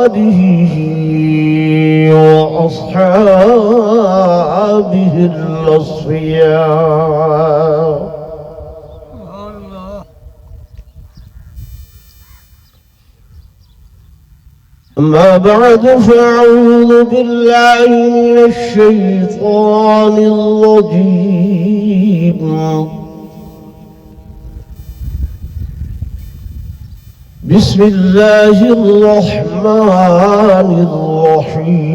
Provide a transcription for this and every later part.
آله وأصحابه الأصفياء. أما بعد فأعوذ بالله من الشيطان الرجيم. بسم الله الرحمن الرحيم.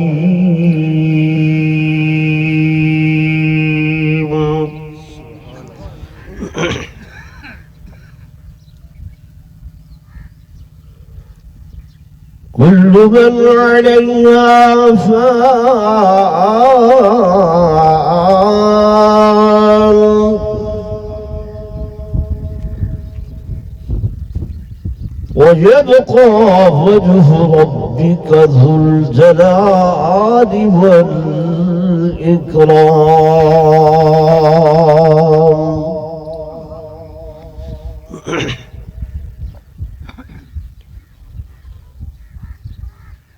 كل من عليها فان ويبقى وجه ربك ذو الجلال والإكرام.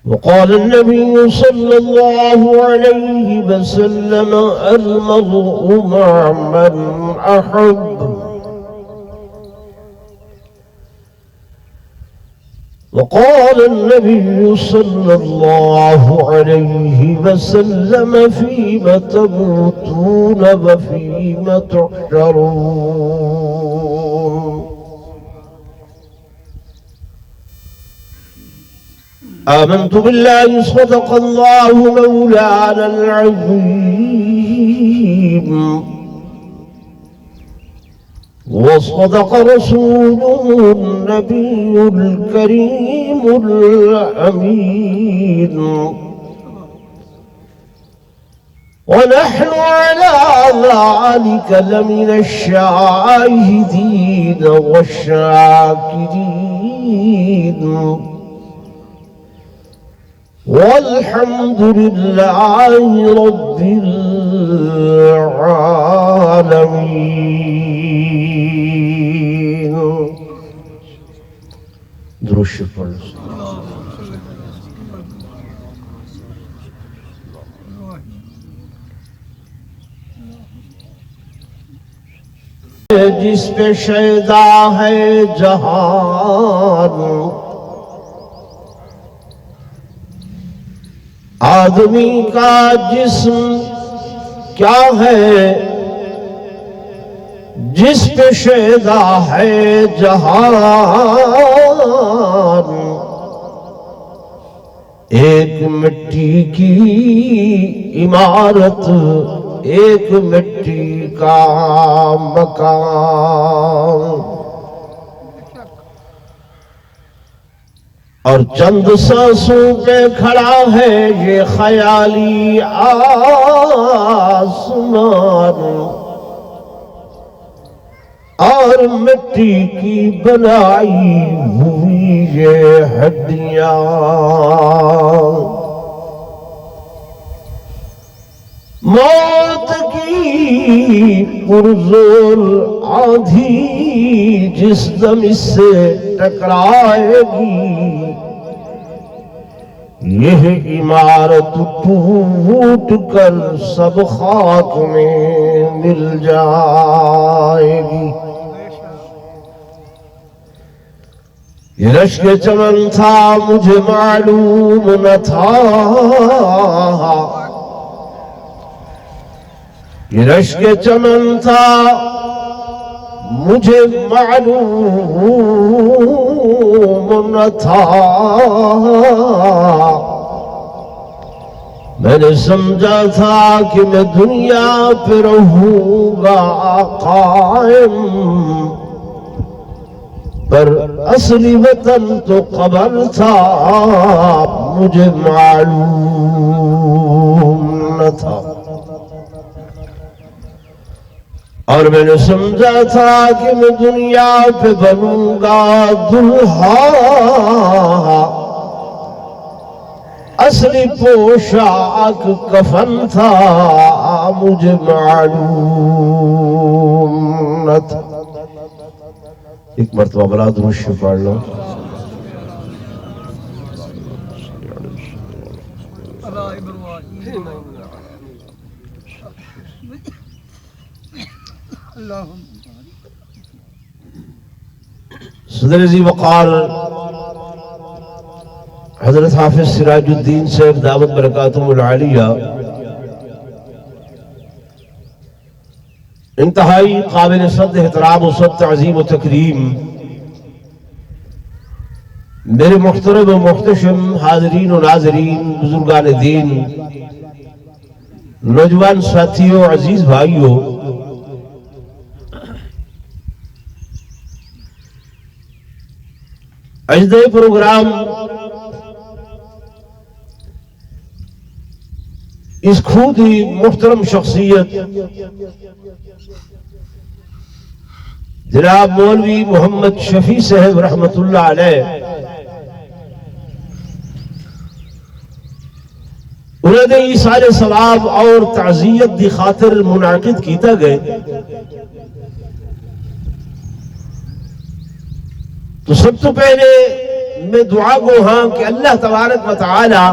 وقال النبي صلى الله عليه وسلم: المرء مع من أحب. وقال النبي صلى الله عليه وسلم: فيم تموتون وفيم تحشرون. آمنت بالله صدق الله مولانا العظيم وصدق رسوله النبي الكريم الأمين. ونحن على ذلك لمن الشاهدين والشاكرين. والحمد لله رب العالمين. درود شکر. جس پہ شیدا ہے جہان، آدمی کا جسم کیا ہے جس پہ شیدا ہے جہان. ایک مٹی کی عمارت، ایک مٹی کا مکان، اور چند سانسوں پہ کھڑا ہے یہ خیالی آسمان. اور مٹی کی بنائی ہوئی یہ ہڈیاں. موت کی پرزور آندھی جس دم اس سے ٹکرائے گی، یہ عمارت ٹوٹ کر سب خاک میں مل جائے گی. یہ رشک چمن تھا مجھے معلوم نہ تھا، یہ رشک چمن تھا مجھے معلوم نہ تھا. میں نے سمجھا تھا کہ میں دنیا پہ رہوں گا قائم، پر اصلی وطن تو قبر تھا مجھے معلوم نہ تھا. اور میں نے سمجھا تھا کہ میں دنیا پہ بنوں گا دلہا، اصلی پوشاک کفن تھا مجھے معلوم نہ تھا. ایک مرتبہ بلا درود شریف پڑھ لو. صدر ذی وقار حضرت حافظ سراج الدین صاحب دامت برکاتہم العالیہ انتہائی قابل صد احترام و صد تعظیم و تکریم میرے محترم و محتشم حاضرین و ناظرین، بزرگان دین، نوجوان ساتھیوں، عزیز بھائیوں، اجزائے پروگرام اس خود ہی محترم شخصیت جناب مولوی محمد شفیع صاحب رحمت اللہ علیہ انہوں نے ایصال ثواب اور تعزیت دی خاطر منعقد کیتا گئے، تو سب تو پہلے میں دعا گو ہاں کہ اللہ تبارک و تعالی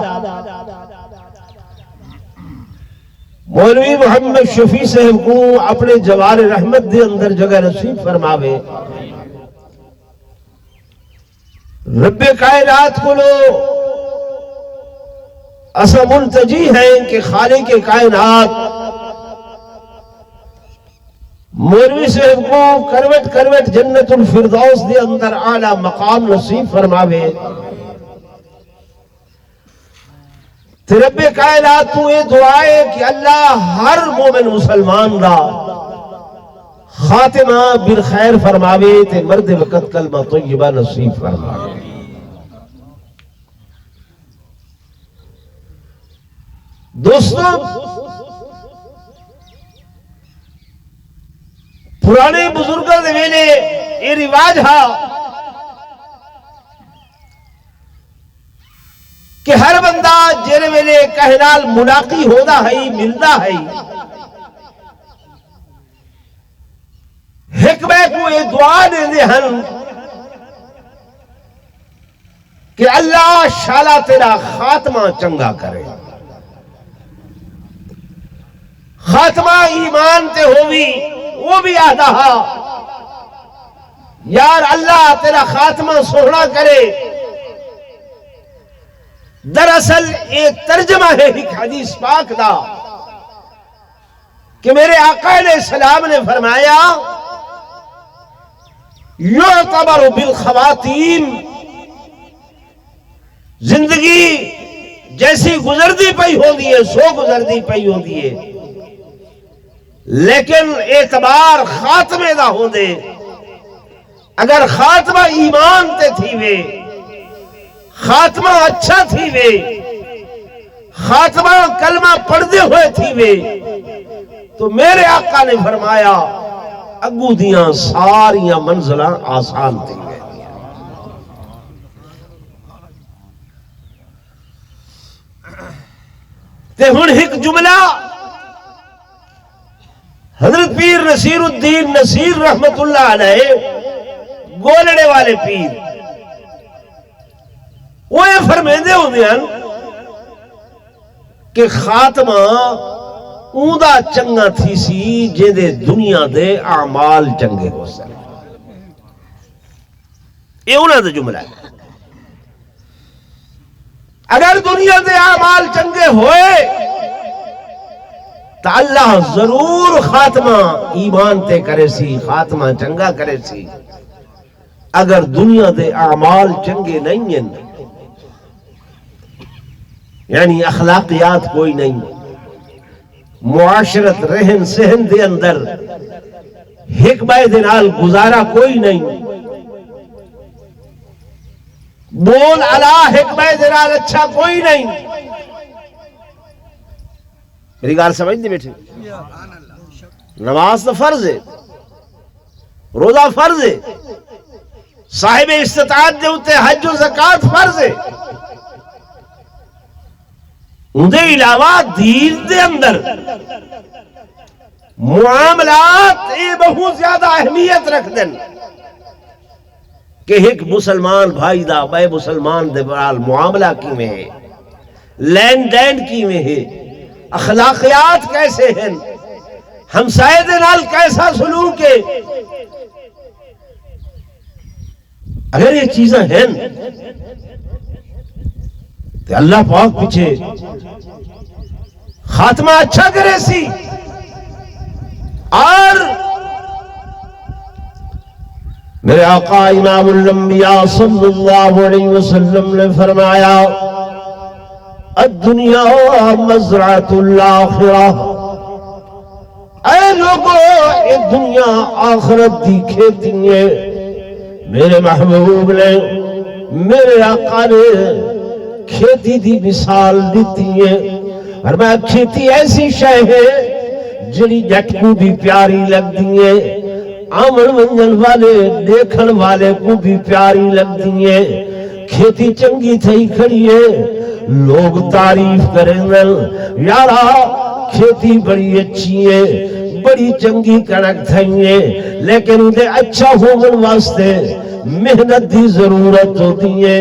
مولوی محمد شفیع صاحب کو اپنے جوار رحمت دے اندر جگہ نصیب فرماوے۔ رب کائنات کو لو اسا ملتجی ہیں کہ خالق کائنات مولوی صاحب کو کروٹ کروٹ جنت الفردوس دے اندر اعلیٰ مقام نصیب فرماوے۔ رب کائنات تو یہ دعا ہے کہ اللہ ہر مومن مسلمان دا خاتمہ بالخیر فرماوے تے مرد وقت کلمہ طیبہ نصیب فرماوے۔ دوستو، پرانے بزرگوں دے ویلے یہ رواج ہا کہ ہر بندہ جیرے ویلے کہنال ملاقی ہودا ہے، ملدا ہے، حکمہ کو یہ دعا دے دے ہن کہ اللہ شالا تیرا خاتمہ چنگا کرے، خاتمہ ایمان تے ہووی وہ بھی آدھا یار اللہ تیرا خاتمہ سوہنا کرے۔ دراصل ایک ترجمہ ہے ایک حدیث پاک دا کہ میرے آقا علیہ السلام نے فرمایا یعتبر بالخواتیم، زندگی جیسی گزردی پئی ہوندی ہے سو گزردی پئی ہوندی ہے، لیکن اعتبار خاتمے دا ہوندے۔ اگر خاتمہ ایمان تے تھی وے، خاتمہ اچھا تھی وے، خاتمہ کلمہ پڑھدے ہوئے تھی وے، تو میرے آقا نے فرمایا اگو دیاں ساریاں منزلہ آسان تھی وے۔ تے ہن ایک جملہ حضرت پیر نصیر الدین نصیر رحمت اللہ علیہ گولڑے والے پیر وہ یہ فرمیندے ہوندے ہیں کہ خاتمہ اوندا چنگا تھی سی جے دے دنیا دے اعمال چنگے ہو سکے۔ یہ انہاں دا جملہ ہے۔ اگر دنیا دے اعمال چنگے ہوئے تو اللہ ضرور خاتمہ ایمان تے کرے سی، خاتمہ چنگا کرے سی۔ اگر دنیا دے اعمال چنگے نہیں ہیں، یعنی اخلاقیات کوئی نہیں، معاشرت رہن سہن دے اندر حکمہ دے نال گزارا کوئی نہیں، بول علا حکمہ دے نال اچھا کوئی نہیں، میری گال سمجھ نہیں بیٹھے؟ نماز تو فرض ہے، روزہ فرض ہے، صاحب استطاعت دے ہوتے حج و زکاة فرض ہے، اندے علاوہ دین دے اندر معاملات یہ بہت زیادہ اہمیت رکھ دیں کہ ایک مسلمان بھائی دا بے مسلمان دے برال معاملہ کی میں ہے، لین دین کیویں ہے، اخلاقیات کیسے ہیں، ہمسائے دے نال کیسا سلوک ہے، اگر یہ چیزیں ہیں تو اللہ پاک پیچھے خاتمہ اچھا کرے سی۔ اور میرے آقا امام الانبیاء صلی اللہ علیہ وسلم نے فرمایا الدنیا مزرعۃ الآخرہ، اے لوگو یہ دنیا آخرت دی کھیتی ہے۔ میرے محبوب نے، میرے آقا نے کھیتی دی مثال دیتی ہے، فرمایا کھیتی ایسی شے ہے جڑی جٹ کو بھی پیاری لگتی ہے، آمن منجن والے دیکھن والے کو بھی پیاری لگتی ہے۔ کھیتی چنگی تھی کھڑی ہے، لوگ تعریف کریں گے یارا کھیتی بڑی اچھی ہے، بڑی چنگی کنک تھی ہے، لیکن دے اچھا ہوگن واسطے محنت دی ضرورت ہوتی ہے،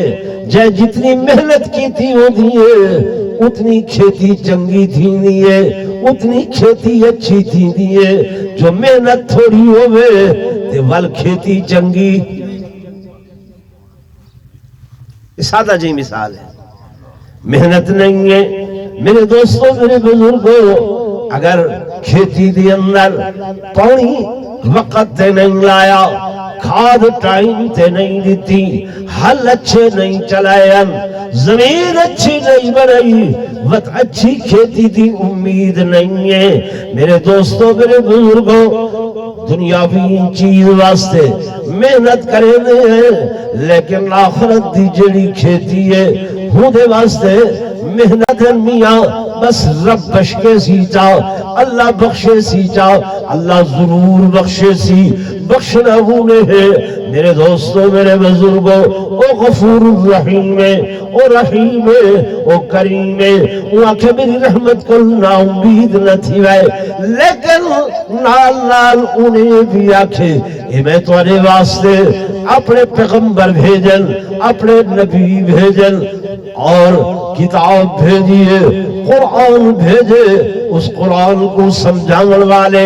جے جتنی محنت کی تھی ہوتی ہے اتنی کھیتی چنگی تھی نہیں ہے، اتنی کھیتی اچھی تھی نہیں ہے۔ جو محنت تھوڑی ہوئے تے وال کھیتی چنگی۔ سادہ جی مثال ہے، محنت نہیں ہے۔ میرے دوستوں، میرے بزرگوں، اگر کھیتی دی اندر پانی وقت تے نہیں لایا، کھاد ٹائم تے نہیں دیتی، حل اچھے نہیں چلائے، زمین اچھی نہیں بنائی، وقت اچھی کھیتی دی امید نہیں ہے۔ میرے دوستوں، میرے بزرگوں، دنیاوی چیز واسطے محنت کرے ہیں، لیکن آخرت دی جڑی کھیتی ہے ہوں دے واسطے محنت میاں بس رب بخشے سی چاہ، اللہ بخشے سی چاہ، اللہ ضرور بخشے سی، بخشنا ہونے ہے۔ میرے دوستوں، میرے بزرگوں، او غفور الرحیم ہے، او رحیم ہے، او کریم ہے، وہ آنکھیں میری رحمت کو نا امید نہ تھی وائے، لیکن نال نال انہیں بھی آنکھیں کہ میں تمہارے واسطے اپنے پیغمبر بھیجن، اپنے نبی بھیجن اور کتاب بھیجیے، قرآن بھیجے، اس قرآن کو سمجھانے والے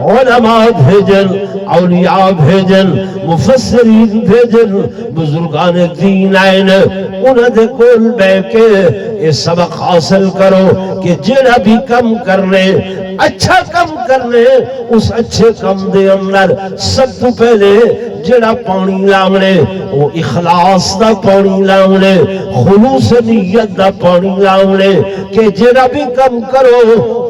علماء بھیجن، اولیاء بھیجن، مفسرین بھیجن، بزرگان دین آئین، انہوں نے کول بے کے یہ سبق حاصل کرو کہ جڑا بھی کم کرنے، اچھا کم کرنے، اس اچھے کم دے اندر سب تو پہلے جڑا پانی لاؤنے وہ اخلاص دا پانی لاؤنے، خلوص نیت دا پانی لاؤنے، کہ جڑا بھی کم کرو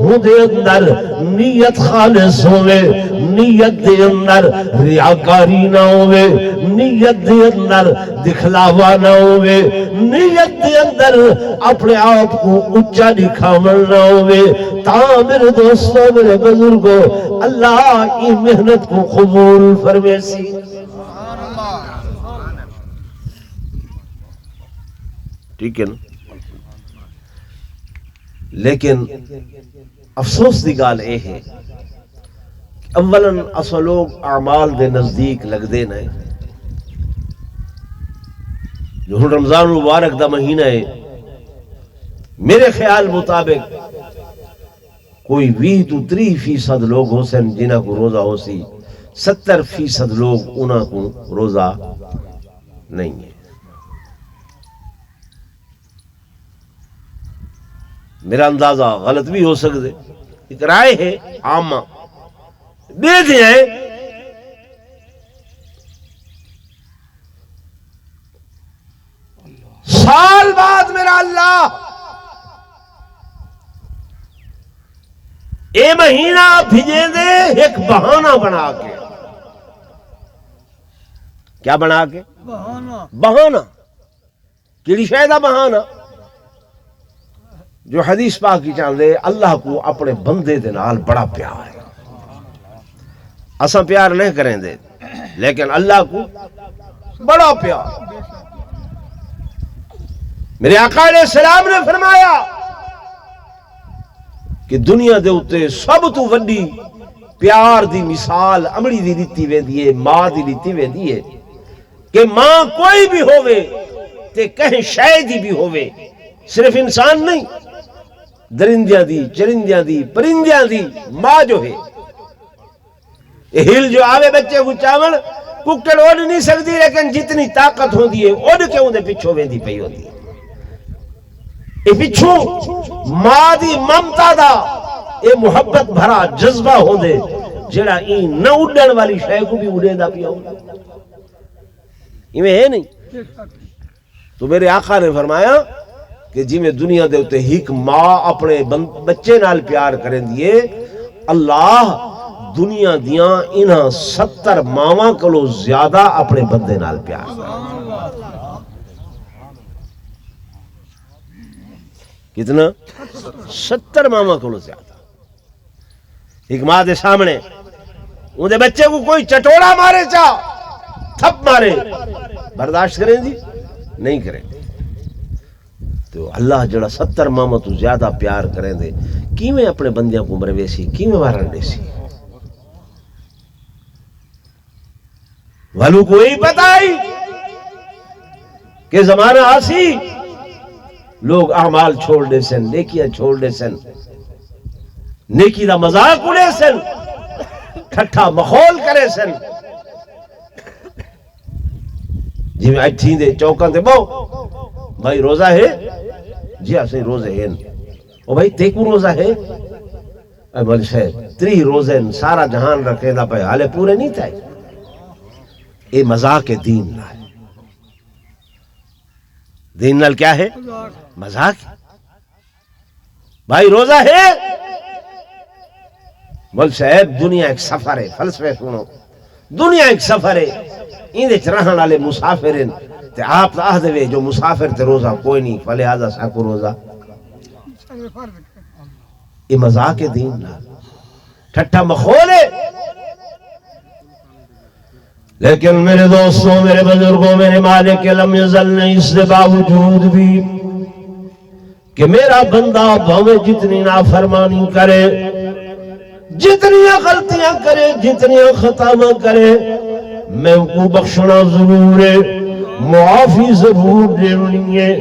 وہ دے اندر نیت خالص ہوئے، نیت دے اندر ریاکاری نہ ہوئے، نیت دے اندر دکھلاوا نہ ہوئے، نیت دے اندر اپنے آپ کو اچھا دکھاون نہ ہوئے۔ تاں میرے دوستوں، میرے بزرگوں، اللہ کی محنت کو قبول فرمے سی۔ ٹھیک ہے نا؟ لیکن افسوس دی گال اے ہے اولاً اسا لوگ اعمال دے نزدیک لگ دے نئے، جو ہن رمضان مبارک دا مہینہ ہے، میرے خیال مطابق کوئی 20-30% لوگ ہو سن جنہاں کو روزہ ہو سی، 70% لوگ انہاں کو روزہ نہیں ہے۔ میرا اندازہ غلط بھی ہو سکتے، ایک رائے ہے عامہ دے دیں۔ سال بعد میرا اللہ اے مہینہ بھیجے دے ایک بہانہ بنا کے۔ کیا بنا کے؟ بہانہ۔ کیڑی شاید بہانہ جو حدیث پاک کی چاندے اللہ کو اپنے بندے دے نال بڑا پیار ہے۔ اساں پیار نہیں کریں دے لیکن اللہ کو بڑا پیار۔ میرے آقا علیہ السلام نے فرمایا کہ دنیا دے اتے سب تو وڈی پیار دی مثال امڑی دی دیتی وے دیئے، ماں دی دیتی وے دیئے، کہ ماں کوئی بھی ہوئے تے کہیں شاید ہی بھی ہوئے، صرف انسان نہیں، درندیاں دی، چرندیاں دی، پرندیاں دی ماں جو ہے، ہل جو آوے بچے کو چاول ککڑ اڑ نہیں سکتی، لیکن جتنی طاقت ہوندی ہے اڑ کے اندے پچھو ویندی پئی ہوندی ہے۔ اے پچھو ماں دی ممتا دا اے محبت بھرا جذبہ ہوندے جڑا این نہ اڑن والی شے کو بھی اڑیندا پیا ہوندا، ایویں ہے نہیں۔ تو میرے آقا نے فرمایا کہ جی میں دنیا دے اتے ایک ماں اپنے بچے نال پیار کریں دیے، اللہ دنیا دیاں انہاں 70 ماواں کلو زیادہ اپنے بندے نال پیار کتنا 70 ماواں کلو زیادہ۔ ایک ماں دے سامنے اندے بچے کو کوئی چٹوڑا مارے چاہ تھپ مارے برداشت کریں دی نہیں کریں دی، تو اللہ جڑا 70 ماواں تو زیادہ پیار کریں دے کیویں اپنے بندیاں کو مروے سی، کیویں مارن دے سی، والو کوئی پتہ ہی کہ زمانہ آسی لوگ اعمال چھوڑ دے سن، نیکیاں چھوڑ دے سن، نیکی دا مذاق اڑے سن، ٹھٹھا مخول کرے سن، جی میں اٹھیں دے چوکاں تے بو بھائی روزہ ہے، جی اسیں روزے ہیں، او بھائی تے کو روزہ ہے، اے بول شاید 3 روزے سارا جہان رکھے دا پہ حالے پورے نہیں تھے، اے مذاق دین نال، دین نال کیا ہے مذاق، بھائی روزہ ہے، بول صاحب دنیا ایک سفر ہے، فلسفے سنو، دنیا ایک سفر ہے، اندے رہن والے مسافر ہیں، تے آپ آہ دے جو مسافر تے روزہ کوئی نہیں فلہذا ساکو روزہ، یہ مذاق دین نال ٹھٹھا مخول ہے۔ لیکن میرے دوستوں، میرے بزرگوں، میرے مالک لم یزل نے اس کے باوجود بھی کہ میرا بندہ بھویں جتنی نافرمانی کرے، جتنی غلطیاں کرے، جتنی خطاواں کرے، میں ان کو بخشنا ضرور ہے، معافی ضرور دینی ہے،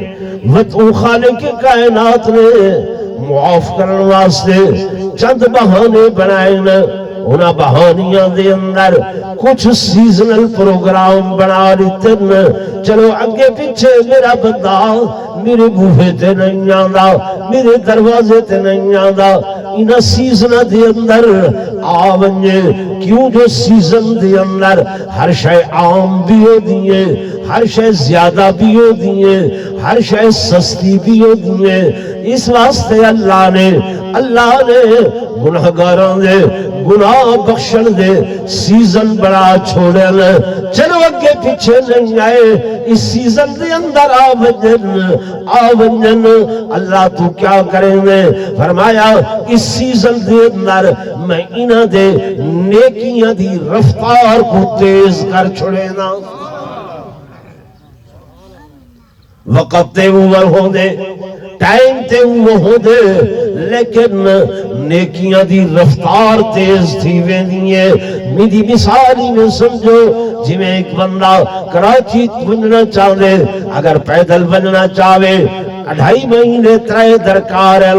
وہ خالق کائنات نے معاف کرنے واسطے چند بہانے بنائے نا، انہاں بہانیاں دے اندر کچھ سیزنل پروگرام بنا دیتے نا، چلو اگے پیچھے میرا بندہ میرے بوہے تے نہیں آندا، میرے دروازے تے نہیں آندا، انہاں سیزنہ دے اندر آونجے، کیوں جو سیزن دے اندر ہر شے عام بھی ہو دیئے، ہر شے زیادہ بھی ہو دیئے، ہر شے سستی بھی ہو دیئے، اس واسطے اللہ نے گناہگاراں دے گناہ بخشن دے سیزن بڑا چھوڑے لے، چلو اگے پیچھے نہیں آئے، اس سیزن دے اندر آونجن، اللہ تو کیا کریں گے؟ فرمایا اس سیزن دے اندر میں انہاں دے نیکیاں دی رفتار کو تیز کر چھوڑے نا، وقت تے اوور ہو دے، ٹائم تے اوور ہو دے، لیکن نیکیاں دی رفتار تیز تھی ویندی ہے۔ میری مثالی میں سمجھو، جی میں ایک بندہ کراچی بننا چاہے، اگر پیدل بننا چاہے 2.5 مہینے 3 درکار ہے،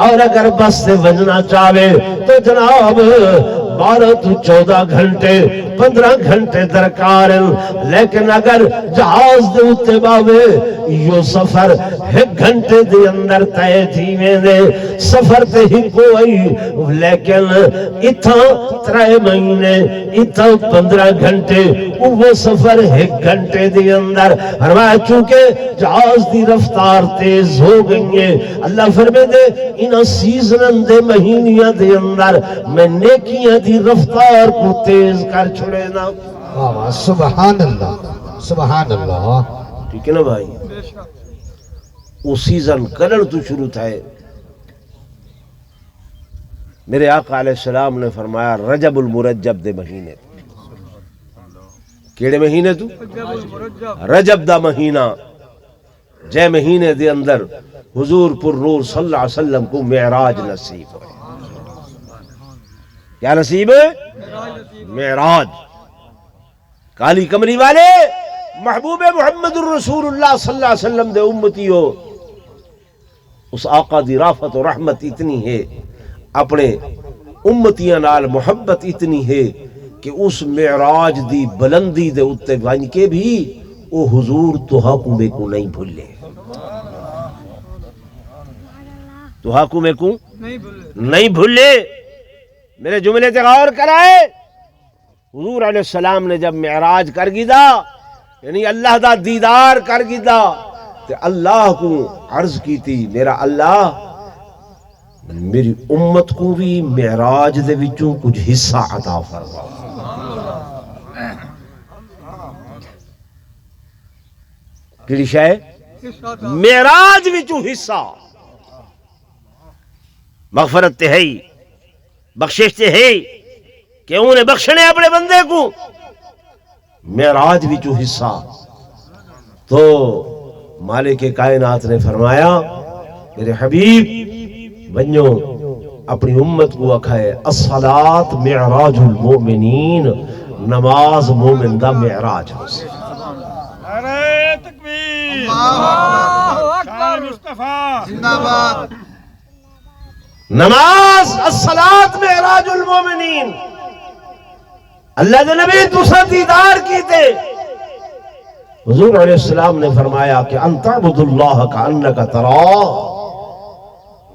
اور اگر بس سے بننا چاہے تو جناب 12 تو 14 گھنٹے 15 گھنٹے درکار ہے، لیکن اگر جہاز دے اتے باوے یہ سفر 1 گھنٹے دے اندر طے تھی میں دے سفر تے ہی کوئی، لیکن اتھا 3 مہینے اتھا 15 گھنٹے وہ سفر 1 گھنٹے دے اندر، فرمایا چونکہ جہاز دی رفتار تیز ہو گئی ہے، اللہ فرمے دے انہاں سیزنن دے مہینیاں دے اندر میں نیکیاں دی رفتار کو تیز کر چھوڑے نا۔ سبحان اللہ، سبحان اللہ، ٹھیک ہے نا بھائی؟ وہ سیزن کرن تو شروع تھا ہے۔ میرے آقا علیہ السلام نے فرمایا رجب المرجب دے مہینے، کیڑے مہینے تو؟ رجب دا مہینہ، جے مہینے دے اندر حضور پر نور صلی اللہ علیہ وسلم کو معراج نصیب ہوئے۔ کیا نصیب ہے؟ معراج۔ کالی کمری والے محبوب محمد الرسول اللہ صلی اللہ علیہ وسلم دے امتی ہو، اس آقا دی رافت و رحمت اتنی ہے، اپنے امتیاں نال محبت اتنی ہے کہ اس معراج دی بلندی دے اتے بن کے بھی او حضور تہاکوں میں کو نہیں بھولے، تہاکوں میں کو نہیں بھولے۔ میرے جملے تے غور کرائے، حضور علیہ السلام نے جب معراج کر گیدا یعنی اللہ دا دیدار کر گیدا تے اللہ کو عرض کی تھی، میرا اللہ میری امت کو بھی معراج دے وچوں کچھ حصہ عطا فرما۔ کیڑی شے؟ معراج وچوں حصہ، مغفرت تے ہے، بخشش تے ہے کہ انہیں بخشنے اپنے بندے کو، معراج وچوں حصہ۔ تو مالک کائنات نے فرمایا میرے حبیب بنو اپنی امت کو اکھائے الصلاۃ معراج المؤمنین، نماز مومن دا معراج ہو سے۔ نعرہ تکبیر، اللہ اکبر، مصطفیٰ زندہ باد۔ نماز الصلاۃ معراج المؤمنین، اللہ دے نبی تسا دیدار کیتے، حضور علیہ السلام نے فرمایا کہ ان تعبد اللہ کانک تراہ،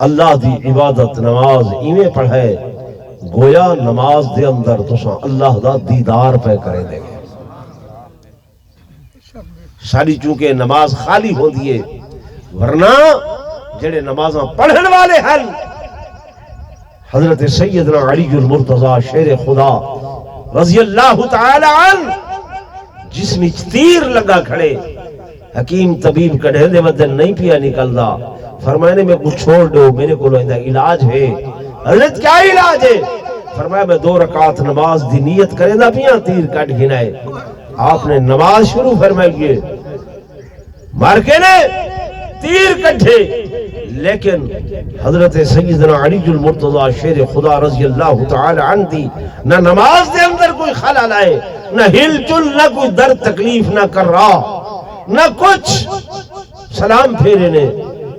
اللہ دی عبادت نماز ایویں پڑھے گویا نماز دے اندر تسا اللہ دا دیدار پہ کرے دے گے۔ ساری چونکہ نماز خالی ہو دیئے، ورنہ جڑے نمازاں پڑھن والے ہیں، حضرت سیدنا علی المرتضی شیر خدا رضی اللہ تعالی عنہ جس میں تیر لگا کھڑے، حکیم طبیب کڑھے دے ودن نہیں پیا نکلدا، فرمایا میں کچھ چھوڑ دو، میرے کو لوہندہ علاج ہے۔ حضرت کیا علاج ہے؟ فرمایا میں 2 رکعت نماز دی نیت کرے دا پیا تیر کٹ گھنائے۔ آپ نے نماز شروع فرمائیے، مار کے نے تیر کٹھے، لیکن حضرت سیدنا علی المرتضی شیر خدا رضی اللہ تعالی عنہ دی نہ نماز دے اندر کوئی خلل آئے، نہ ہل چل، نہ کوئی درد تکلیف نہ کر رہا، نہ کچھ، سلام پھیرے نے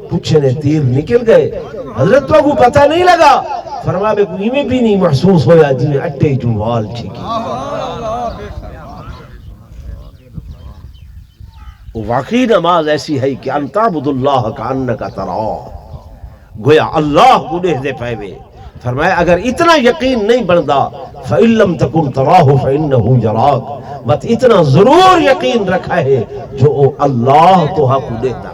پوچھے نے تیر نکل گئے۔ حضرت کو پتہ نہیں لگا، فرمایا میں کوئی میں بھی نہیں محسوس ہویا جی میں اٹے جوال چھکی۔ واقعی نماز ایسی ہے کہ ان تعبد اللہ کانک تراہ، گویا اللہ کو دیکھ دے پائے۔ فرمایا اگر اتنا یقین نہیں بندا فَإِن لَمْ تَكُنْ تَرَاهُ فَإِنَّهُ يَرَاكَ، بس اتنا ضرور یقین رکھا ہے جو اللہ تو حق کو دیکھتا۔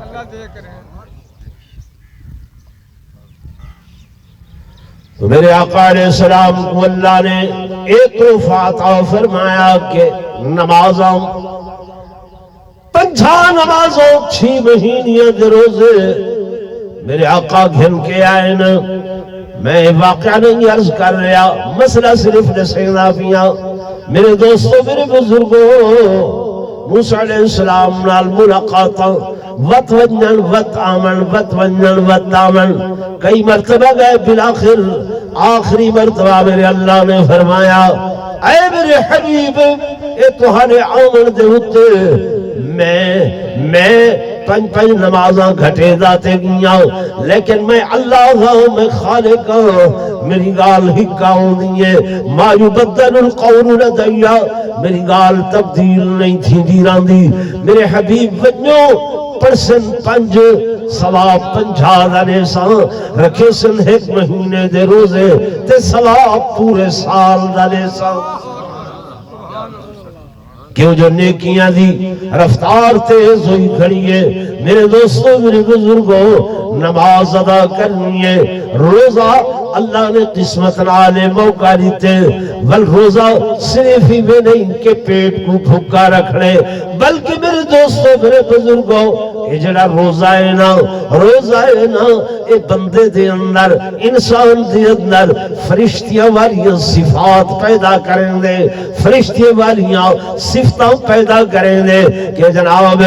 تو میرے آقا علیہ السلام کو اللہ نے ایک تحفہ عطا فرمایا کہ نمازاں 5 نمازوں 6 مہینیاں دے روزے میرے آقا گھن کے آئے نا۔ میں واقعہ نہیں عرض کر رہا، مسئلہ صرف نسینا پیا۔ میرے دوستو، میرے بزرگوں، موسیٰ علیہ السلام نال ملاقاتاں وط ونجن وط آمن، وط ونجن وط آمن، کئی مرتبہ گئے، بلاخر آخری مرتبہ میرے اللہ نے فرمایا اے میرے حبیب اے تہانے آمن دے ہوتے میں 5 نمازاں گھٹے داتے گیا، لیکن میں اللہ ہوں، میں خالق ہوں، میری گال ہکا ہوں دیئے، ما یبدل القول لدیا، میری گال تبدیل نہیں تھی دیران دی۔ میرے حبیب وجنو پرسن 5 ثواب 50 دانے سان رکھے سن 1 مہینے دے روزے تے ثواب پورے سال دانے سان۔ کیوں جو نیکیاں دی رفتار تیز ہوئی کھڑی ہے۔ میرے دوستوں، میرے بزرگوں، نماز ادا کرنی ہے، روزہ اللہ نے قسمت نالے موقع دیتے، بل روزہ صرف ہی میں نہیں کہ پیٹ کو بھوکا رکھ لے، بلکہ میرے دوستوں، میرے بزرگوں، یہ جڑا روزہ ہے نا، اے بندے دے اندر، انسان دے اندر فرشتیاں والیاں صفات پیدا کریں دے، فرشتیاں والیاں صفتاں پیدا کریں دے کہ جناب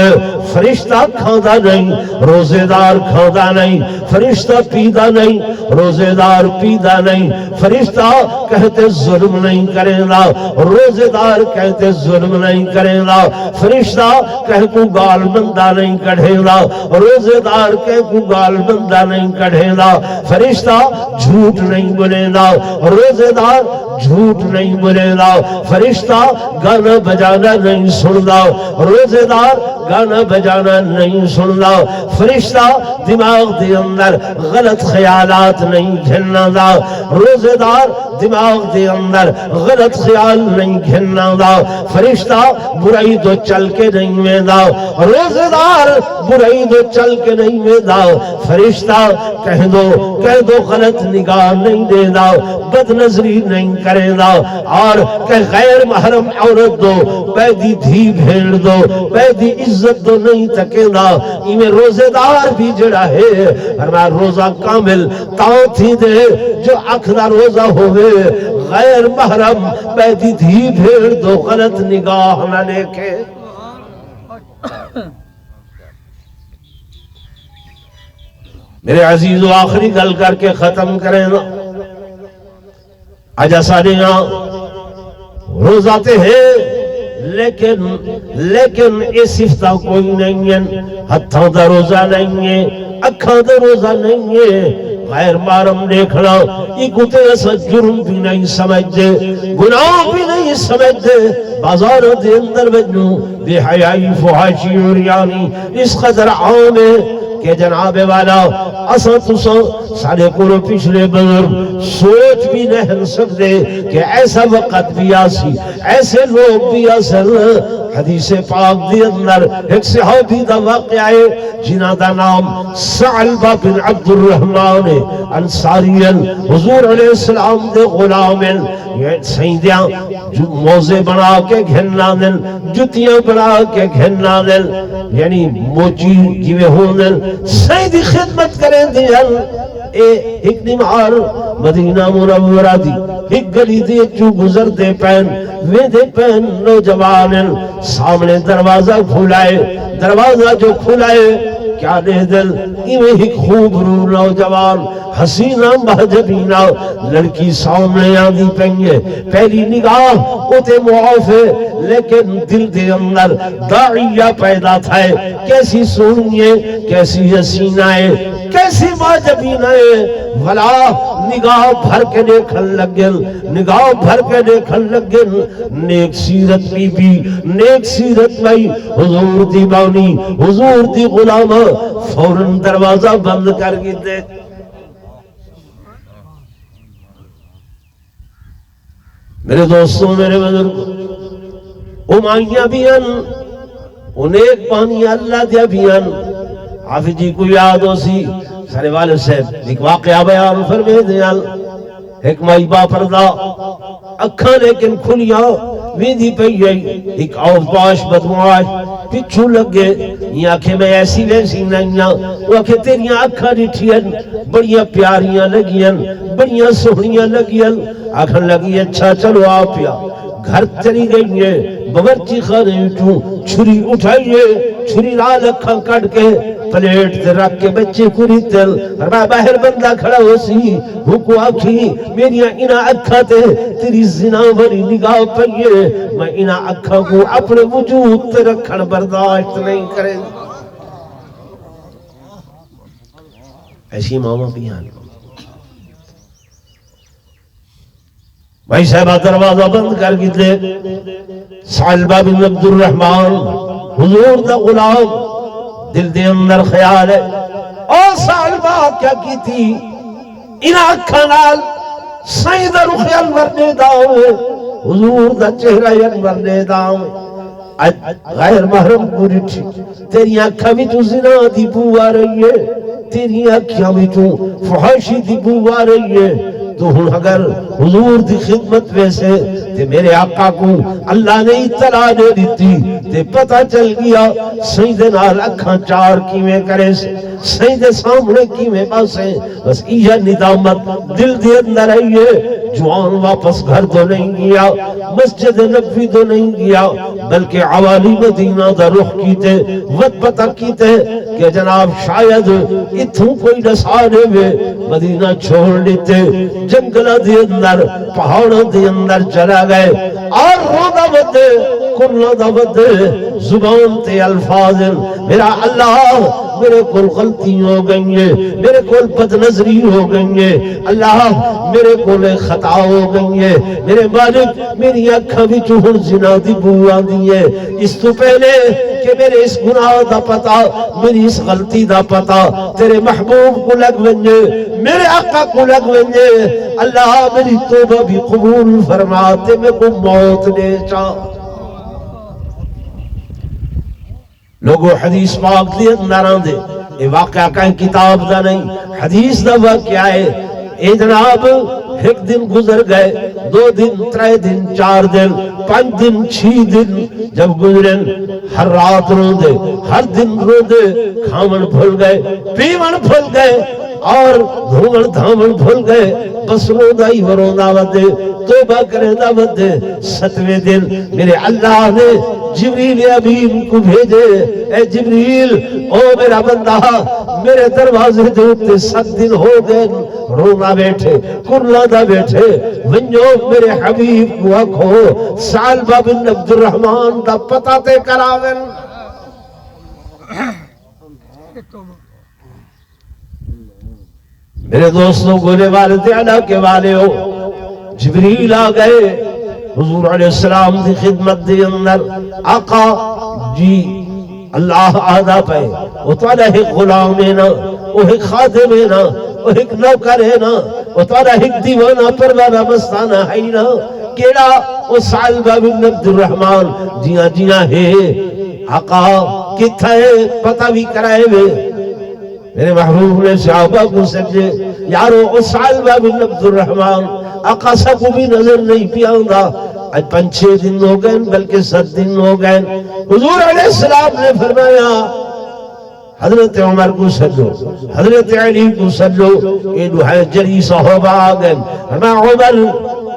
فرشتہ کھاندہ نہیں، روزے دار کھاندہ نہیں، فرشتہ پیدا نہیں، روزے دار پیدا نہیں، فرشتہ کہتے ظلم نہیں کریں گا، روزے دار کہتے ظلم نہیں کریں گا، فرشتہ کہتے گال بندہ نہیں کڑھے دا روزے دار کے کو گال بندہ نہیں کڑھے دا فرشتہ جھوٹ نہیں بولے دا روزے دار جھوٹ نہیں بولے دا فرشتہ گانا بجانا نہیں سن دا روزے دار گانا بجانا نہیں سن دا فرشتہ دماغ دے اندر غلط خیالات نہیں گھننا دا روزے دار دماغ دے اندر غلط خیال نہیں گھننا دا فرشتہ برائی تو چل کے نہیں میں دا روزے دار برائی تو چل کے نہیں میں دا فرشتہ کہہ دو غلط نگاہ نہیں دے دا بد نظری نہیں کرے دا اور کہ غیر محرم عورت دو پیدی دھی بھیڑ دو پیدی عزت دو نہیں تکے دا میں روزے دار بھی جڑا ہے فرمایا روزہ کامل تاں تھی دے جو اکھدا روزہ ہوئے غیر محرم پیدی دھی بھیڑ دو غلط نگاہ نہ دیکھے میرے عزیز و آخری گل کر کے ختم کریں نا آجا سارے روزاتے ہیں لیکن یہ صفتہ کوئی نہیں ہے ہتھاں دا روزہ نہیں ہے اکھاں دا روزہ نہیں ہے غیر محرم دیکھنا یہ کتے ایسا جرم بھی نہیں سمجھتے گناہ بھی نہیں سمجھتے بازار دے اندر بجنو بے حیائی فحاشی عریانی اس قدر عام ہے کہ جناب والا اساں تساں سارے کو پچھلے بزرگ سوچ بھی نہیں سکتے کہ ایسا وقت بھی آسی ایسے لوگ بھی اصل حدیث پاک دی اندر ایک صحابی دا واقعہ ہے جنہ دا نام ثعلبہ بن عبد الرحمن انصاری حضور علیہ السلام دے غلام سیدیاں موزے بنا کے گھننا دل جتیاں بنا کے گھننا دل یعنی موچی کیوے ہوں دل سیدی خدمت کریں دل ایک نمار مدینہ منورہ دی ایک گلی دی جو گزر دے پین وے دے پین نوجوان سامنے دروازہ کھولائے دروازہ جو کھولائے کیا دے دل ایویں ہی خوب رو نوجوان حسینہ مہجبینہ لڑکی سامنے آدھی پنگے پہلی نگاہ اوتے معاف ہے لیکن دل دے اندر داعیہ پیدا تھا ہے کیسی سونیے کیسی حسینہ ہے کیسی مہجبینہ ہے بھلا نگاہ بھر کے دیکھن لگن نگاہ بھر کے دیکھن لگن نیک سیرت بی بی نیک سیرت میں حضور دی بانی حضور دی غلامہ فوراں دروازہ بند کر کے دے میرے دوستوں میرے بزرگ امائیہ بھی ان انیک پانی اللہ دیا بھی ان حافظ جی کو یاد ہو سی سارے والد صاحب ایک واقعہ بیان فرمے دیال ایک مائی با پردہ اکھاں لیکن کھلیاں ویدی پہ گئی ایک آف باش بدمعاش پچھو لگ گئے یہ آنکھیں میں ایسی ویسی نائیاں وہ آنکھیں تیریاں اکھاں ریٹھیاں بڑیاں پیاریاں لگیاں بڑیاں سوڑیاں لگیاں آنکھاں لگی اچھا چلو آپ یا گھر چلی گئی ہے بورچی خانے اٹھوں چھری اٹھائیے چھری لال اکھاں کٹ کے پلیٹ تے رکھ کے بچے کوری تل میں باہر بندہ کھڑا ہو سی بھوکو آکھی میریاں انہاں اکھاں تے تیری زنا بری نگاہ پئیے میں انہاں اکھاں کو اپنے وجود تے رکھن برداشت نہیں کریں ایسی ماما بھی آن بھائی صاحبہ دروازہ بند کر گی دے ثعلبہ بن عبد الرحمن حضور دا غلام دل دے اندر خیال ہے اور ثعلبہ کیا کی تھی انہاں اکھاں نال سید رخ انور نے داؤں حضور دا چہرہ انور نے داؤں غیر محرم پوری تھی تیری اکھاں بھی تو زنا دی بو آ رہی ہے تیری اکھاں بھی تو فحاشی دی بو آ رہی ہے تو ہن اگر حضور دی خدمت ویسے تے میرے آقا کو اللہ نے اطلاع دے دیتی تے پتہ چل گیا سیدے نال اکھاں چار کیویں کرے سیدے سامنے کیویں پاسے بس یہ ندامت دل دے اندر آئیے جوان واپس گھر تو نہیں گیا مسجد نبوی تو نہیں گیا بلکہ عوالی مدینہ دا رخ کیتے وقت پتہ کیتے کہ جناب شاید اتھوں کوئی نسانے میں مدینہ چھوڑ لیتے جنگلہ دے اندر پہاڑوں دے اندر چلا گئے اور رودا بندے کرنا دا ود زبان تے الفاظ میرا اللہ میرے کول غلطی ہو گئی ہے میرے کول بد نظری ہو گئی ہے اللہ میرے کول خطا ہو گئی ہے میرے مالک میری اکھاں وچ ہن زنا دی بو آندی ہے اس تو پہلے کہ میرے اس گناہ دا پتہ میری اس غلطی دا پتہ تیرے محبوب کو لگ ونجے میرے آقا کو لگ ونجے اللہ میری توبہ بھی قبول فرما تے میں کو موت دے چاہ لوگو حدیث پاک دی اندر آن دے یہ واقعہ کہیں کتاب دا نہیں حدیث دا واقعہ ہے اے جناب ایک دن گزر گئے 2 دن 3 دن 4 دن 5 دن 6 دن جب گزرن ہر رات رو دے ہر دن رو دے کھامن بھول گئے پیمن بھول گئے اور دھومن دھامن بھول گئے بس رو دائی ورو دعوت دے توبہ کرے دعوت دے 7ویں دن میرے اللہ نے جبریل امین کو بھیجے اے جبریل او میرا بندہ میرے دروازے دے 7 دن ہو گئے رونا بیٹھے کرلا دا بیٹھے ونجو میرے حبیب کو آکھو سالبہ بن عبد الرحمن دا پتہ تے کراویں میرے دوستوں گونے والے تعالیٰ کے والے ہو جبریل آ گئے حضور علیہ السلام دی خدمت دی اندر آقا جی اللہ آدھا پہ وہ تعالیٰ ایک غلام ہے نا وہ ایک خادم ہے نا وہ ایک نوکر ہے نا وہ تعالیٰ ایک دیوانہ پروانہ مستانہ ہے نا کیڑا وہ سالبہ بن عبد الرحمن جیاں ہے آقا کتھا ہے پتہ بھی کرائے ہوئے میرے محبوب نے صحابہ کو سمجھے یارو اس سالبہ بن عبد الرحمن آقا سا کو بھی نظر نہیں پیاؤں آج 5-6 دن ہو گئے بلکہ 7 دن ہو گئے حضور علیہ السلام نے فرمایا حضرت عمر کو سلو حضرت علی کو سلو یہ دعائیں جری صحابہ آگئے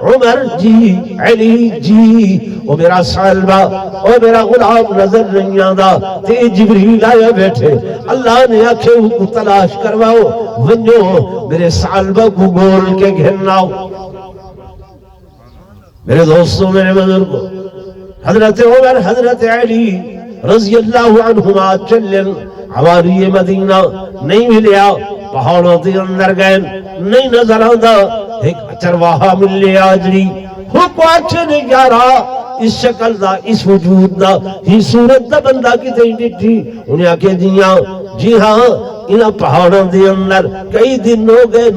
عمر جی علی جی وہ میرا سالبہ وہ میرا غلام نظر نہیں آدھا تے جبریل آیا بیٹھے اللہ نے آنکھیں کو تلاش کرواؤ ونجو میرے سالبہ کو گول کے گھناؤ میرے دوستوں میرے بزرگوں حضرت عمر حضرت علی رضی اللہ عنہما چلن عواری مدینہ نہیں ملیا پہاڑوں کے اندر گئے نہیں نظر آدھا ایک چرواہا مل لیا آجری وہ کوچے نہیں جا رہا اس شکل دا اس وجود دا ہی صورت دا بندہ کی تیجی تھی انہیں آکے جی ہاں انہاں پہاڑوں دے اندر کئی دن ہو گئے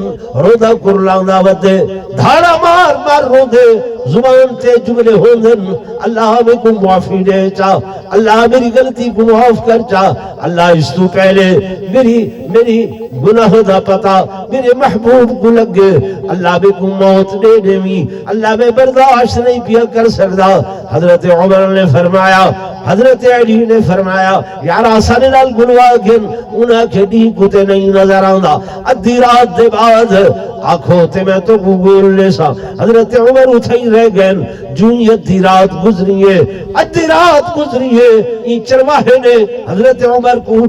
رودا کرلان دعوت دے دھارا مار رو دے زبان تے جملے ہو دن اللہ میں کو معافی دے چاہ اللہ میری غلطی کو معاف کر چاہ اللہ اس تو پہلے میری گناہ دا پتا میرے محبوب کو لگ گئے اللہ میں کو موت دے دیمی اللہ میں برداشت نہیں پیا کر سکتا حضرت عمر نے فرمایا حضرت علی نے فرمایا یارا سانے لال گنوا گن انہاں کے دی کتے نہیں نظر آندا ادھی رات دے بعد آنکھوں تے میں تو گول لے سا حضرت عمر اٹھائی رہ گئے جو یہ ادھی رات گزریے یہ چرواہے نے حضرت عمر کو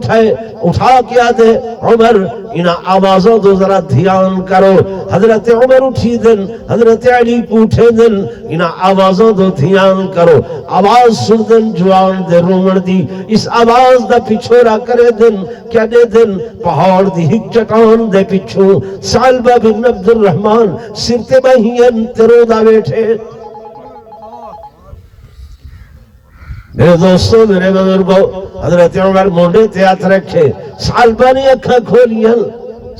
اٹھا کیا دے عمر انہاں آوازوں دو ذرا دھیان کرو حضرت عمر اٹھی دن حضرت علی کو اٹھے دن انہاں آوازوں دو دھیان کرو آواز سن دن جوان دے رومن دی اس آواز دا پچھورا کرے دن کیا دے دن پہاڑ دی ہک چٹان دے پچھو سالبہ بن عبد الرحمن سرتے بہین ترو دا بیٹھے میرے دوستوں میرے بزرگوں حضرت عمر مونڈے تے ہاتھ رکھے سالبہ نے اکھا کھولیا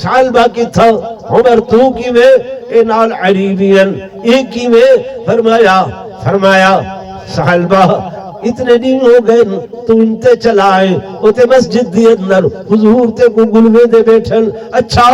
سالبہ کی تھا عمر تو کی میں اے نال عریبین ایک کی میں فرمایا سالبہ اتنے دن ہو گئے تو انتے چلائے اوتے مسجد دی اندر حضور تے کو گلوے دے بیٹھن اچھا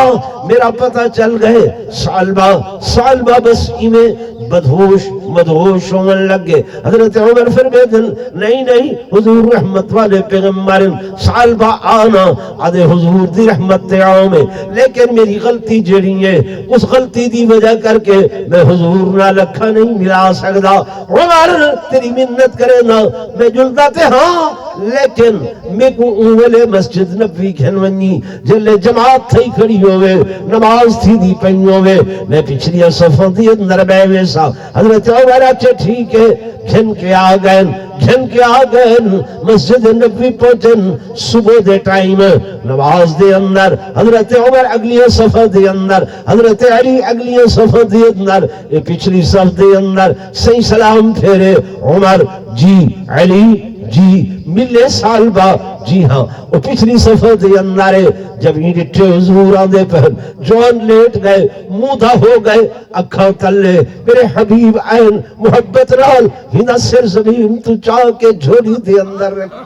میرا پتہ چل گئے سالبہ بس میں مدہوش ہونے لگ گئے حضرت عمر فرمیدن نہیں حضور رحمت والے پیغمبر سالبہ آنا آدھے حضور دی رحمت تے آؤں میں لیکن میری غلطی جڑی ہے اس غلطی دی وجہ کر کے میں حضور نہ لکھا نہیں ملا سکتا عمر تیری منت کرے نا میں جلدہ تے ہاں لیکن میں کو اولے مسجد نبی گھنونی جلے جماعت تھی کھڑی ہوئے نماز تھی دی پہنی ہوئے میں پچھلی صفوں دی اندر بیوے سا حضرت عمر اچھے ٹھیک ہے گھن کے آ گئے جھن کے آ گئے مسجد نبوی پہنچن صبح دے ٹائم نماز دے اندر حضرت عمر اگلی صفحہ دے اندر حضرت علی اگلی صفحہ دے اندر یہ پچھلی صف دے اندر صحیح سلام پھیرے عمر جی علی جی ملے سال با جی ہاں وہ پچھلی صفحہ دے اندر ہے جب یہ ڈٹھے حضور آدھے پر جوان لیٹ گئے مودہ ہو گئے اکھاں تلے میرے حبیب عین محبت رال ہنا سر زمین تو چاہ کے جھولی دے اندر رکھ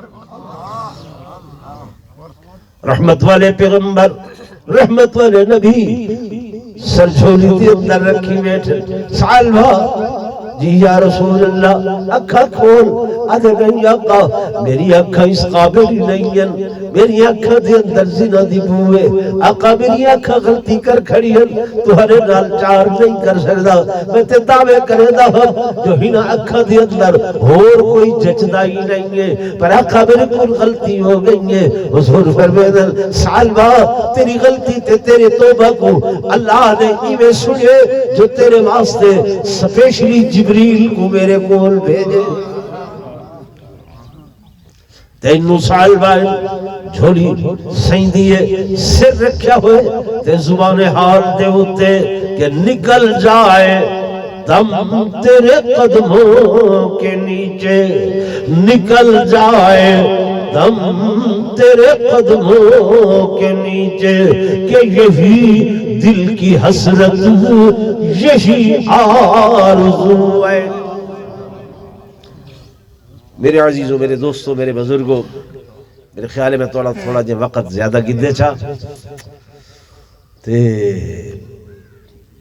رحمت والے پیغمبر رحمت والے نبی سر جھولی دے اندر رکھی بیٹھے سال بھا جی یا رسول اللہ اکھا کھول آدھے گئی آقا میری اکھا اس قابل ہی نہیں ہے میری اکھا دے اندر زنا دی بوئے آقا میری اکھا غلطی کر کھڑی ہے تو ہرے نال چار نہیں کر سکتا میں تے دعوے کرے دا جو ہی نا اکھا دے اندر اور کوئی جچدہ ہی نہیں ہے پر آقا میرے کل غلطی ہو گئی ہے حضور فرمیدن سال با تیری غلطی تے تیرے توبہ کو اللہ نے ایویں سنے جو تیرے واسطے سپیشلی جبریل کو میرے کول بھیجے تینو سال بائن جھولی سائن دیئے سر رکھیا ہوئے تے زبان حال دے ہوتے کہ نکل جائے دم تیرے قدموں کے نیچے نکل جائے دم تیرے قدموں کے نیچے کہ یہی دل کی حسرت یہی آرزو ہے میرے عزیزوں میرے دوستوں میرے بزرگوں میرے خیال میں تھوڑا جے وقت زیادہ گدے چاہ تے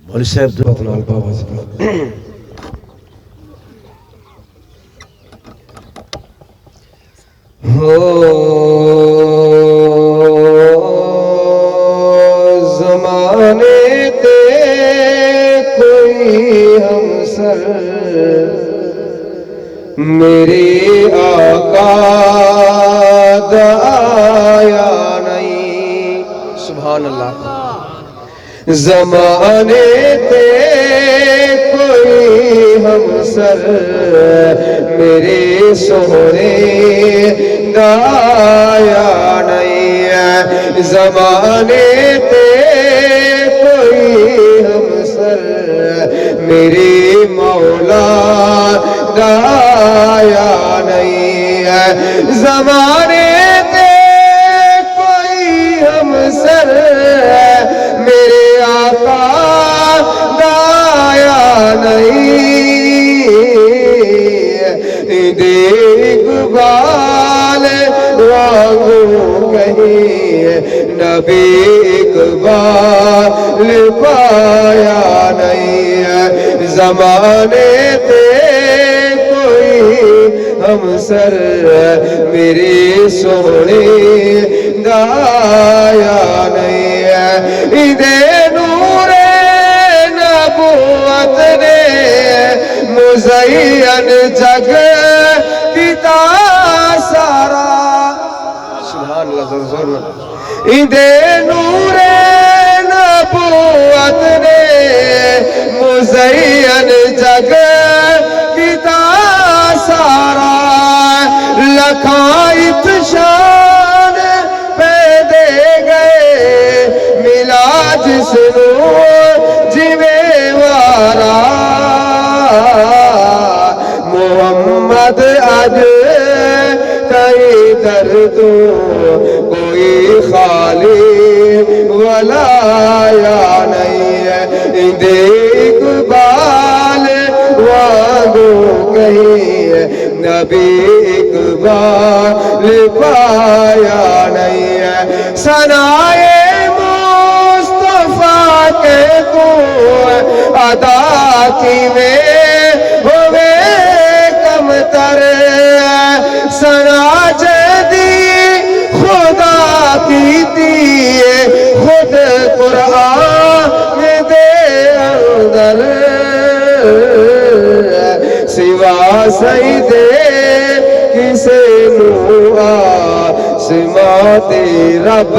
مولی صاحب زمانے تے کوئی ہمسر میری آقا دا آیا نہیں سبحان اللہ زمانے تے کوئی ہمسر میرے سونے دا آیا نہیں زمانے تے کوئی ہمسر میری مولا دا آیا نہیں ہے زمانے تے کوئی ہمسر میرے آقا دا آیا نہیں دے اقبال واگو کہیں نبی اقبال پایا نہیں ہے زمانے تے ہمسر میرے سونے دا آیا نہیں ہے دے نور نبوت نے مزین جگ کیتا سارا سبحان اللہ دے نور نبوت نے مزین جگ کیتا سارا لکھائت شان پہ دے گئے ملا جس نو جیوے وارا محمد اج کئی دردوں کوئی خالی ولایا نہیں ہے دے اقبال واگو کہیں نبی اقبال پایا نہیں ہے ثنائے مصطفیٰ کے کو ادا کی میں ہوئے کم تر ثنا جدی خدا کی دیئے خود قرآن دے اندر سوا سیدے کسے نو آسمات رب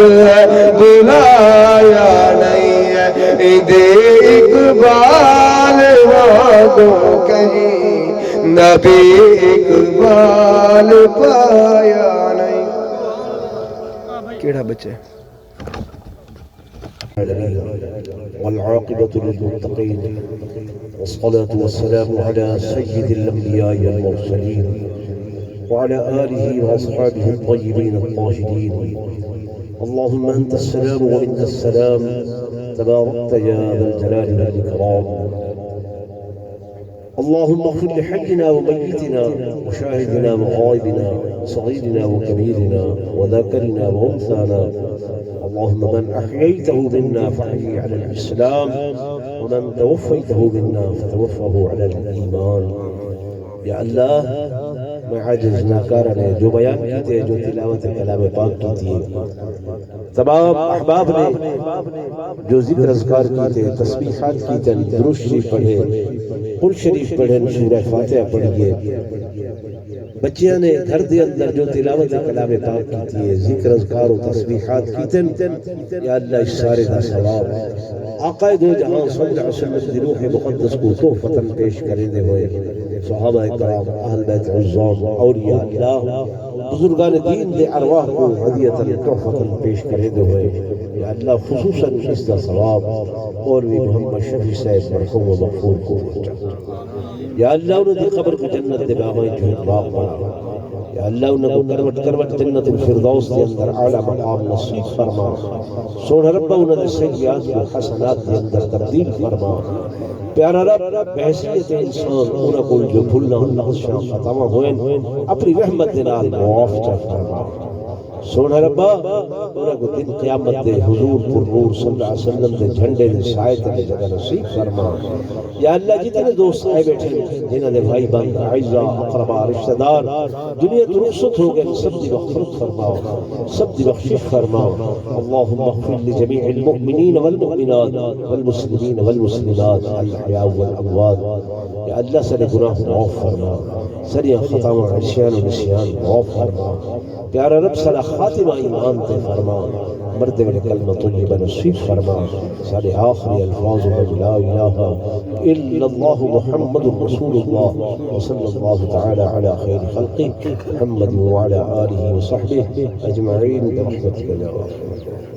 بلایا نہیں ہے دے اقبال واگو کہیں نبی اقبال پایا نہیں کیڑا بچے والعاقبة للمتقين والصلاة والسلام على سيد الأنبياء والمرسلين وعلى آله وأصحابه الطيبين الطاهرين اللهم أنت السلام ومنك السلام تباركت يا ذا الجلال والإكرام اللهم اغفر لحينا وميتنا وشاهدنا وغائبنا وصغيرنا وكبيرنا وذاكرنا وأنثانا اللهم من أحييته منا فأحيي على الإسلام ومن توفيته منا فتوفه على الإيمان یا اللہ میں عاجز ناکارہ نے جو بیان کی تھے جو تلاوت کلام پاک کی تھی تمام احباب نے جو ذکر اذکار کی تھے تسبیحات کی تھے درود شریف پڑھے قل شریف پڑھے سورہ فاتحہ پڑھیے بچیاں نے گھر دے اندر جو تلاوت کلام پاک کی تھی ذکر اذکار و تسبیحات کی تھے یا اللہ اس سارے دا ثواب آقا دو جہاں صلی اللہ علیہ وسلم دی روح مقدس کو تحفتاً پیش کریں دے ہوئے صحابہ اکرام اہل بیت عظام اولیاء اللہ بزرگان دین دے ارواح کو ہدیتاً تحفتاً پیش کریں دے ہوئے یا اللہ خصوصاً اس دا ثواب اور بھی محمد شفیع صاحب مرحوم و مغفور کو پہنچا یا اللہ انہوں نے قبر کو جنت دے باغائی جو باغ بنا یا اللہ انہوں کو کروٹ کروٹ جنت الفردوس دے اندر اعلیٰ مقام نصیب فرما سونا ربا انہوں نے سیئات و حسنات دے اندر تبدیل فرما پیارا رب بحثیت انسان انہوں کو جو بھولنا اللہ شاہ ختمہ ہوئے اپنی رحمت دنال معاف چاہ فرما سونا ربا انہوں کو دن قیامت دے حضور پر نور صلی اللہ علیہ وسلم دے جھنڈے دے سائے دے جگہ نصیب فرما یا اللہ جتنے دوست آئے بیٹھے جنہ دے بھائی بند عزیزہ اقربا رشتہ دار دنیا ترسط ہو گئے سب دی مغفرت فرماؤ سب دی بخشش فرماؤ اللہم اغفر لجمیع المؤمنین والمؤمنات والمسلمین والمسلمات الاحیاء والاموات یا اللہ سر گناہ معاف فرما سریع خطا و عصیان و نسیان معاف فرما پیارا رب سر خاتمہ ایمان تے فرما مرد میں کلمہ طیبہ نصیب فرما سارے آخری الفاظ میں لا الہ الا اللہ محمد رسول اللہ وصلی اللہ تعالی علی خیر خلقی محمد وعلی آلہ وصحبہ اجمعین برحمتک یا رب